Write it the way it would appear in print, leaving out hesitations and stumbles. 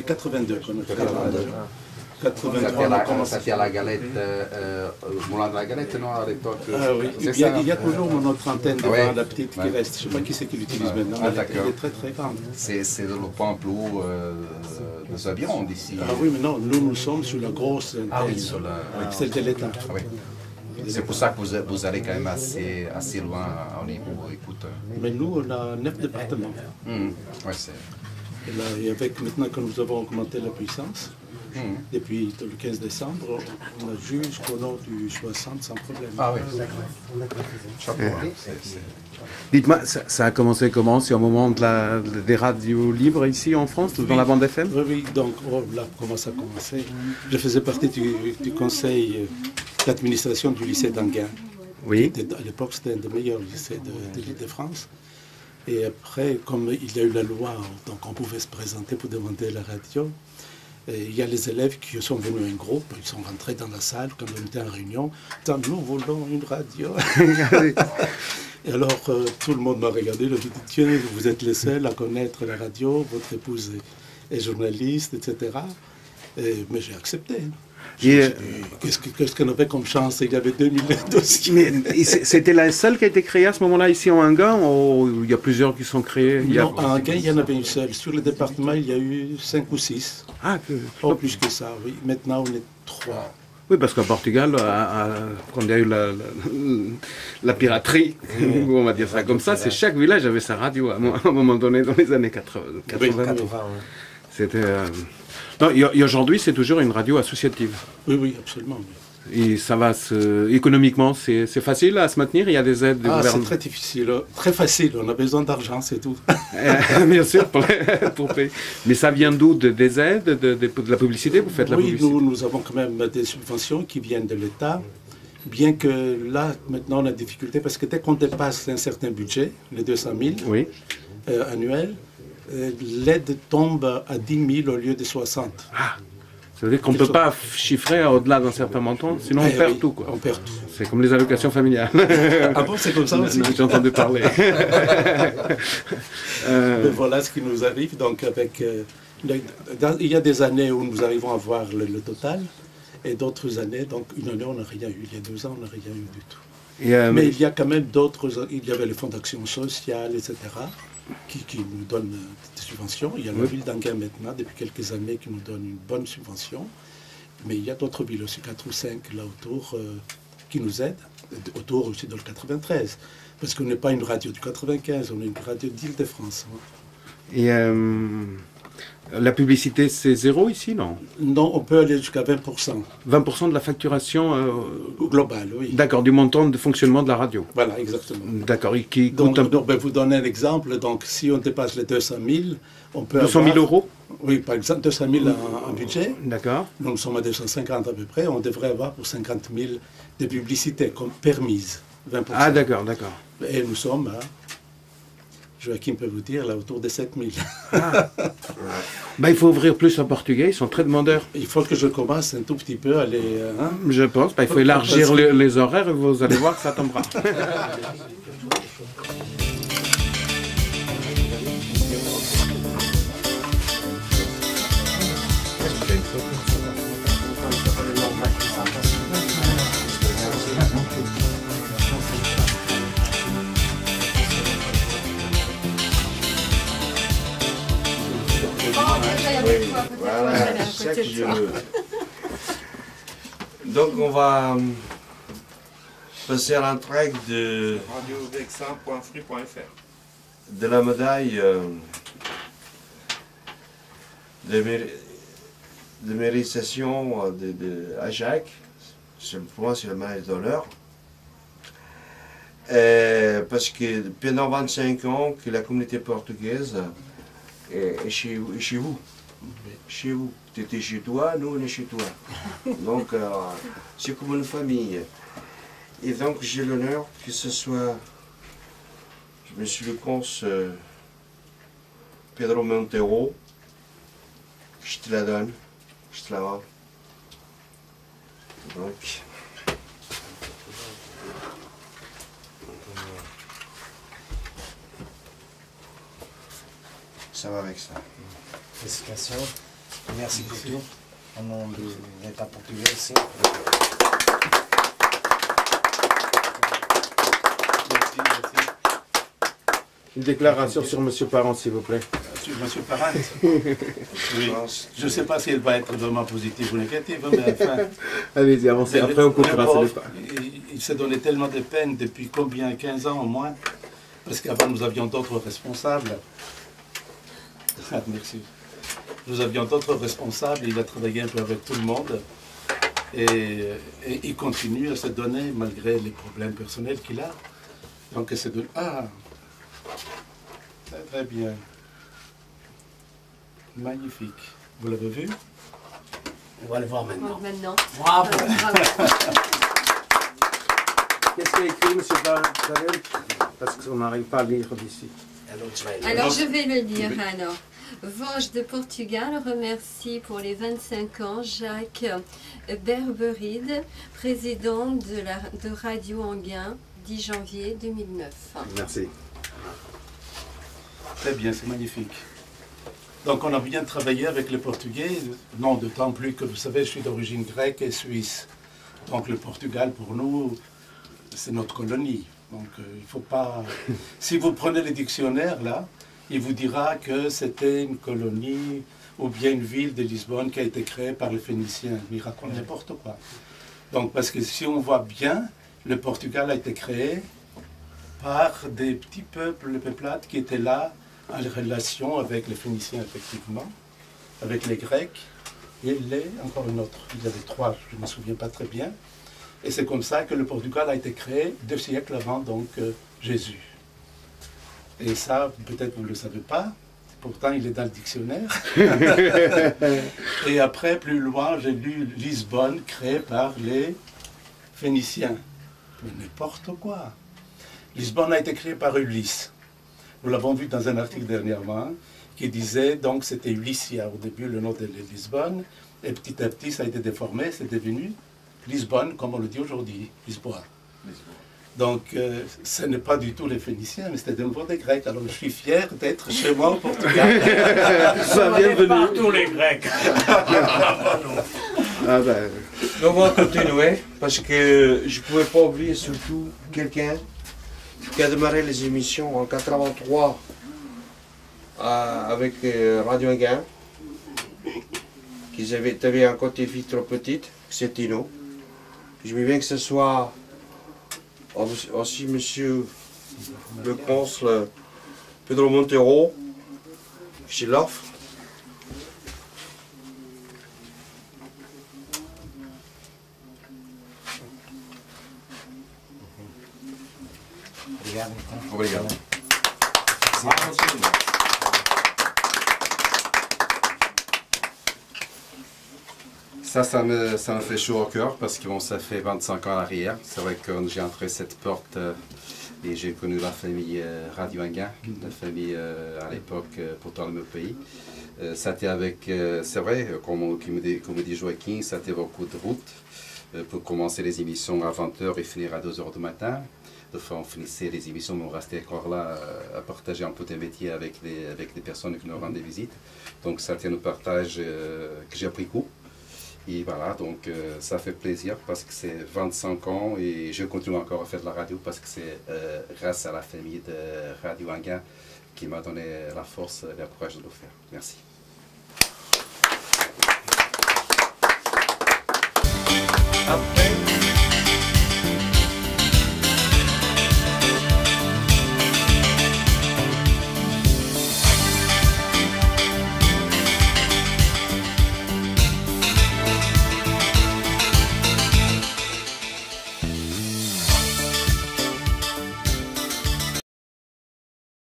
le 82 qu'on a créé la radio. C'était à la Galette, Moulin de la Galette, non, à l'époque. Ah oui, il y a toujours notre antenne devant la petite qui reste. Je ne sais pas qui c'est qui l'utilise maintenant, mais elle est très très grande. C'est le Pampelou de Sabiron d'ici. Ah oui, mais non, nous sommes sur la grosse antenne, celle de l'État. Ah, oui. C'est pour ça que vous allez quand même assez loin au niveau écoute. Mais nous, on a 9 départements. Ouais, et avec maintenant que nous avons augmenté la puissance, depuis le 15 décembre, on a jusqu'au nord du 60 sans problème. Ah oui. Dites-moi, ça a commencé comment? C'est au moment des radios libres ici en France, dans la bande FM? Oui, donc là, comment ça a commencé? Je faisais partie du conseil d'administration du lycée d'Anguin. Oui. À l'époque, c'était un des meilleurs lycées de l'Île-de-France. Et après, comme il y a eu la loi, donc on pouvait se présenter pour demander la radio. Et il y a les élèves qui sont venus en groupe, ils sont rentrés dans la salle quand on était en réunion. Nous voulons une radio. Et alors, tout le monde m'a regardé, il a dit, tiens, vous êtes les seuls à connaître la radio, votre épouse est journaliste, etc. Mais j'ai accepté. Qu'est-ce qu'on avait comme chance? Il y avait 2000 dossiers. Mais c'était la seule qui a été créée à ce moment-là ici en Anguin, ou il y a plusieurs qui sont créées? Non, en Anguin, il y en avait une seule. Sur le département, il y a eu 5 ou 6. Ah, pas plus que ça, oui. Maintenant, on est 3. Oui, parce qu'au Portugal, quand il y a eu la piraterie, on va dire ça comme ça, c'est chaque village avait sa radio à un moment donné dans les années 80. Oui, 80, ouais. C'était... Non, et aujourd'hui, c'est toujours une radio associative. Oui, oui, absolument. Et ça va économiquement, c'est facile à se maintenir. Il y a des aides du gouvernement. C'est très difficile, très facile. On a besoin d'argent, c'est tout. Bien sûr, pour payer. Mais ça vient d'où? Des aides, de la publicité? Vous faites la publicité? Oui, nous avons quand même des subventions qui viennent de l'État. Bien que là, maintenant, on a des difficultés parce que dès qu'on dépasse un certain budget, les 200 000 annuels, l'aide tombe à 10 000 au lieu de 60. Ah, ça veut dire qu'on ne peut pas chiffrer au-delà d'un certain montant, sinon on perd tout, quoi. On perd tout. C'est comme les allocations familiales. Ah bon, c'est comme ça aussi? J'ai entendu parler. Voilà ce qui nous arrive. Donc, il y a des années où nous arrivons à voir le total, et d'autres années, donc une année, on n'a rien eu. Il y a 2 ans, on n'a rien eu du tout. Mais il y a quand même d'autres, il y avait les fondations sociales, etc., qui nous donnent des subventions. Il y a la ville d'Anguin maintenant, depuis quelques années, qui nous donne une bonne subvention. Mais il y a d'autres villes aussi, 4 ou 5 là autour, qui nous aident, autour aussi dans le 93. Parce qu'on n'est pas une radio du 95, on est une radio d'Île-de-France. Et la publicité, c'est 0 ici, non? Non, on peut aller jusqu'à 20%. 20% de la facturation globale, oui. D'accord, du montant de fonctionnement de la radio. Voilà, exactement. D'accord, donc, vous donner un exemple. Donc, si on dépasse les 200 000, on peut 200 000 euros? Oui, par exemple, 200 000 en budget. D'accord. Donc, nous sommes à 250 à peu près. On devrait avoir pour 50 000 de publicité comme permise. 20%. Ah, d'accord, d'accord. Et nous sommes à... Joachim peut vous dire, là, autour de 7 000. Il faut ouvrir plus en portugais, ils sont très demandeurs. Il faut que je commence un tout petit peu à les... Je pense, il faut élargir les horaires et vous allez voir, ça tombera. Voilà, c'est ça que je veux. Donc on va passer à l'entrée de radiovexin.free.fr de la médaille de méritation de Ajax. Pour moi, c'est la médaille d'honneur. Parce que pendant 25 ans que la communauté portugaise est chez vous. Chez vous. Tu étais chez toi, nous on est chez toi. Donc c'est comme une famille. Et donc j'ai l'honneur que ce soit Monsieur le Comte Pedro Monteiro, je te la donne, je te la rends. Donc ça va avec ça. Félicitations. Merci beaucoup. Au nom de l'État portugais aussi. Une déclaration sur M. Parent, s'il vous plaît. Sur M. Parent. Oui. Je ne sais pas si elle va être vraiment positive ou négative, mais enfin... Allez-y, avancez. Après, on coupera. Il s'est donné tellement de peine depuis combien? 15 ans au moins? Parce qu'avant, nous avions d'autres responsables. Ah, merci. Nous avions d'autres responsables, il a travaillé un peu avec tout le monde. Et il continue à se donner malgré les problèmes personnels qu'il a. Donc, c'est de... Ah, très bien. Magnifique. Vous l'avez vu? On va le voir maintenant. Bravo. Qu'est-ce qu'il a écrit, M. Parent? Parce qu'on n'arrive pas à lire d'ici. Alors, je vais le lire, alors. Vosges de Portugal remercie pour les 25 ans Jacques Berberide, président de Radio Anguin, 10 janvier 2009. Merci. Très bien, c'est magnifique. Donc on a bien travaillé avec les Portugais, non d'autant plus que vous savez, je suis d'origine grecque et suisse. Donc le Portugal pour nous, c'est notre colonie. Donc il ne faut pas... Si vous prenez les dictionnaires là, il vous dira que c'était une colonie ou bien une ville de Lisbonne qui a été créée par les Phéniciens. Il raconte n'importe quoi. Donc parce que si on voit bien, le Portugal a été créé par des petits peuples, les peuplades qui étaient là en relation avec les Phéniciens effectivement, avec les Grecs et encore une autre. Il y avait 3, je ne me souviens pas très bien. Et c'est comme ça que le Portugal a été créé 2 siècles avant donc Jésus. Et ça, peut-être vous ne le savez pas, pourtant il est dans le dictionnaire. Et après, plus loin, j'ai lu Lisbonne, créée par les Phéniciens. Mais n'importe quoi. Lisbonne a été créée par Ulysse. Nous l'avons vu dans un article dernièrement, qui disait, donc c'était Ulysia au début, le nom de Lisbonne, et petit à petit ça a été déformé, c'est devenu Lisbonne, comme on le dit aujourd'hui, Lisboa. Donc, ce n'est pas du tout les Phéniciens, mais c'était de nouveau des Grecs. Alors, je suis fier d'être chez moi au Portugal. Bienvenue. Partout les Grecs. Ah ben... On va continuer, parce que je ne pouvais pas oublier surtout quelqu'un qui a démarré les émissions en 83 avec Radio Anguin, qui avait un côté fille trop petite, c'est Tino. Je veux bien que ce soit aussi monsieur le consul Pedro Montero, chez l'offre. Obrigado. Ça me fait chaud au cœur parce que bon, ça fait 25 ans à l'arrière. C'est vrai que quand j'ai entré cette porte et j'ai connu la famille Radio Anguin, la famille à l'époque pour dans le même pays. C'était avec, c'est vrai, comme dit Joaquin, c'était beaucoup de route pour commencer les émissions à 20h et finir à 2h du matin. Enfin, on finissait les émissions, mais on restait encore là à partager un peu des métiers avec les personnes qui nous rendaient visite. Donc, c'était un partage que j'ai pris coup. Et voilà, donc ça fait plaisir parce que c'est 25 ans et je continue encore à faire de la radio parce que c'est grâce à la famille de Radio Anguin qui m'a donné la force et le courage de le faire. Merci. Après